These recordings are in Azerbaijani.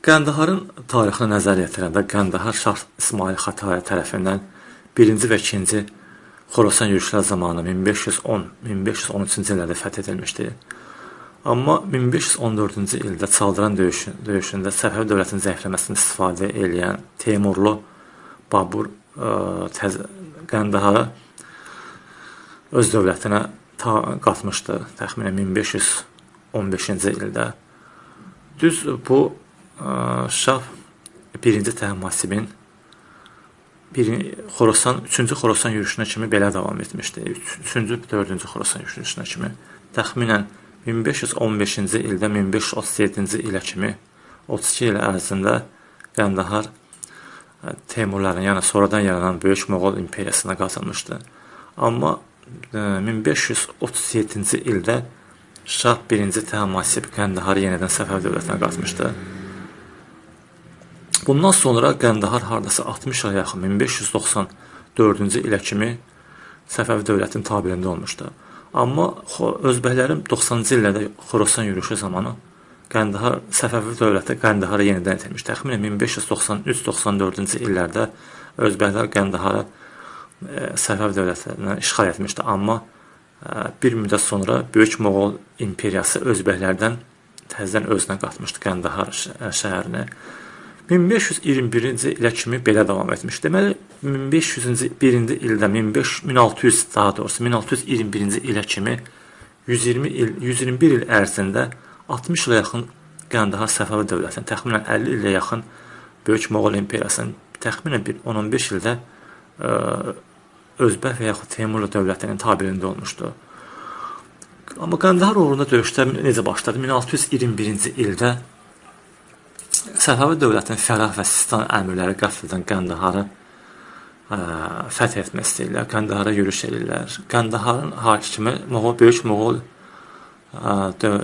Qəndaharın tarixini nəzərə yetirəndə Qəndahar Şah İsmail Xətai tərəfindən 1-ci və 2-ci Xorasan yürüşləri zamanı 1510-1513-cü illərdə fəth edilmişdi. Amma 1514-cü ildə Çaldıran döyüşündə Səfəvi dövlətinin zəifləməsini istifadə edən Teymurlu Babur Qəndahara öz dövlətinə qatmışdı təxminən 1515-ci ildə. Düz bu Şah 1-ci Təhmasibin 3-cü Xorasan yürüşünə kimi belə davam etmişdi. 3-cü, 4-cü Xorasan yürüşünə kimi. Təxminən 1515-ci ildə 1537-ci ilə kimi 32 il ərzində Qəndahar Teymurların, yəni sonradan yaranan Böyük Moğol İmperiyasına qatılmışdı. Amma 1537-ci ildə Şah 1-ci Təhmasib Qəndaharı yenidən Səfəv dövlətinə qatmışdı. Bundan sonra Qəndahar hardasa 60 ilə yaxın 1594-cü ilə kimi Səfəvi dövlətinin tabeliyində olmuşdu. Amma özbəklərin 90-cı illərdə Xorasan yürüşü zamanı Səfəvi dövləti Qəndaharı yenidən itirmiş. Təxminən 1593-94-cü illərdə özbəklər Qəndaharı Səfəv dövlətinə işğal etmişdi. Amma bir müddət sonra Böyük Moğol İmperiyası özbəklərdən təzədən özünə qatmışdı Qəndahar şəhərini. 1521-ci ilə kimi belə davam etmiş. Deməli, 1501-ci ildə 1621-ci ilə kimi 121 il ərzində 60 ilə yaxın Qəndahar Səfəvi dövlətinin, təxminən 50 ilə yaxın Böyük Moğol İmperiyasının, təxminən 10-15 ildə Özbək və yaxud Teymurlu dövlətinin tabeliyində olmuşdu. Amma Qəndahar uğrunda döyüşlər necə başladı? 1621-ci ildə Səfəvi dövlətinin Fərah və Sistan əmirləri qəflətən Qəndaharı fəth etmək istəyirlər, Qəndahara yürüş edirlər. Qəndaharın hakimi Böyük Moğol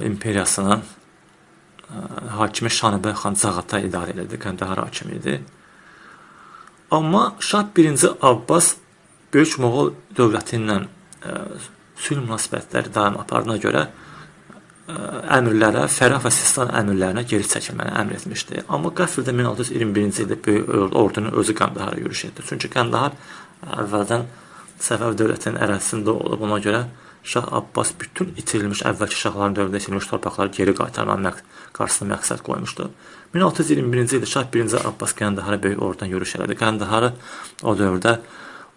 İmperiyasının hakimi Şanibay xan Cağatay idarə edirdi, Qəndahar hakimi idi. Amma Şah 1-ci Abbas Böyük Moğol dövləti ilə sülh münasibətləri daim apardığına görə əmirlərə, Fərah və Sistan əmirlərinə geri çəkilməni əmr etmişdi. Amma qəfildən 1621-ci ildə böyük ordunun özü Qəndahara yürüş etdi. Çünki Qəndahar əvvəldən Səfəv dövlətinin ərazisində olub, ona görə Şah Abbas bütün itirilmiş, əvvəlki şahların dövründə itirilmiş torpaqları geri qaytarmaq qarşısına məqsəd qoymuşdu. 1621-ci ildə Şah 1-ci Abbas Qəndahara böyük ordudan yürüş elədi. Qəndaharı o dövrdə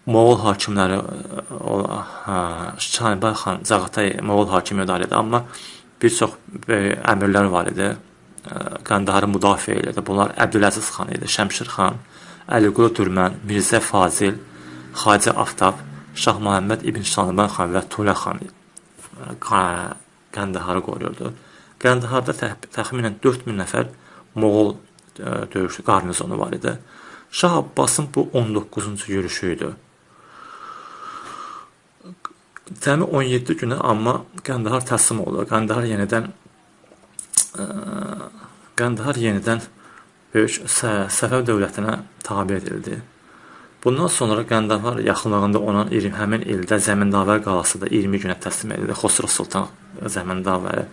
Moğol hakimləri, Şanibay xan Cağatay Moğol hakimi idarə edir. Amma bir çox əmirlər var idi, Qəndaharı müdafiə edirdi. Bunlar Əbdüləziz xan idi, Şəmşir xan, Əliqulu Dürmən, Mirzə Fazil, Xacə Aftab, Şah Məhəmməd İbn Şanibay xan və Tulə xan Qəndaharı qoruyurdu. Qəndaharda təxminən 4000 nəfər Moğol döyüşü qarnizonu var idi. Şah Abbasın bu 19-cu yürüşü idi. Təmi 17 günə, amma Qəndahar təslim oldu. Qəndahar yenidən böyük Səfəv dövlətinə tabe edildi. Bundan sonra Qəndahar yaxınlığında olan həmin ildə Zəmindavər qalası da 20 günə təslim edildi. Xosrov Sultan Zəmindavəri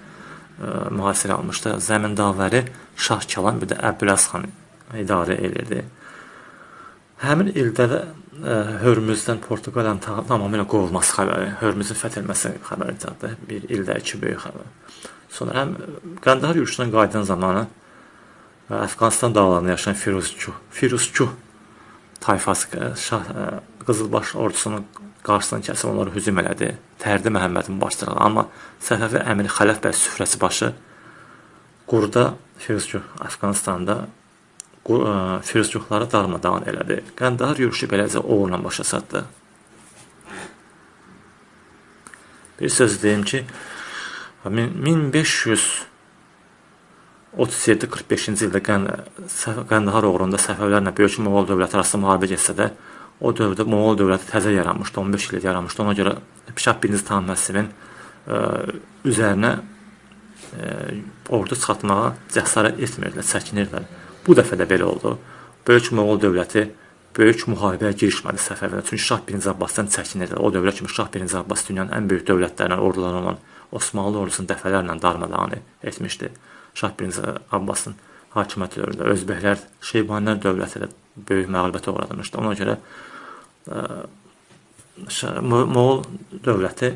mühasirə almışdı. Zəmindavəri Şah Kəlan, bir də Əbdüləziz xan idarə edirdi. Həmin ildə də Hörmüzdən Portuqaliyanın tamamilə qovulması xəbəri, Hörmüzün fəth edilməsi xəbəri çatdı. Bir ildə 2 böyük xəbər. Sonra həm Qəndahar yürüşündən qayıdan zamanı Əfqanistan dağlarında yaşayan Firuzkuh tayfası Qızılbaş ordusunun qarşısını kəsib onları hücum elədi. Tərdi Məhəmmədin başçılığı. Amma Səfəvi əmiri Xələf bəy süfrəsi başı Qurda Firuzkuh Əfqanistanda Firuzkuhları darmadağın elədi. Qəndahar yürüşü beləcə uğurla başa çatdı. Bir söz deyim ki, 1537-45-ci ildə Qəndahar uğrunda Səfəvlərlə Böyük Moğol dövləti arasında müharibə getsə də, o dövrdə Moğol dövləti təzə yaranmışdı, 15 il yaranmışdı. Ona görə Şah 1-ci Təhmasibin üzərinə ordu çıxartmağa cəsarət etmirdilər, çəkinirdilər. Bu dəfə də belə oldu. Böyük Moğol dövləti böyük müharibəyə girişmədi Səfəvlərə. Çünki Şah 1-ci Abbasdan çəkinirdi. O dövrə kimi Şah 1-ci Abbas dünyanın ən böyük dövlətlərindən, orduları olan Osmanlı ordusunu dəfələrlə darmadağın etmişdi. Şah 1-ci Abbasın hakimiyyət dövründə Özbəklər Şeybanilər dövləti ilə böyük məğlubiyyətə uğradılmışdı. Ona görə Moğol dövləti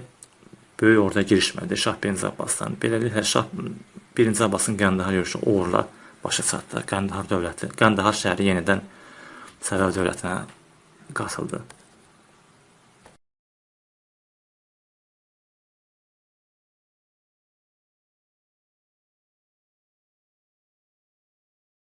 böyük orada girişmədi Şah 1. Abbasdan. Beləliklə Şah 1. Abbasın Qəndahar yürüşü uğurla başa çatdı. Qəndahar şəhəri yenidən Səfəv dövlətinə qatıldı.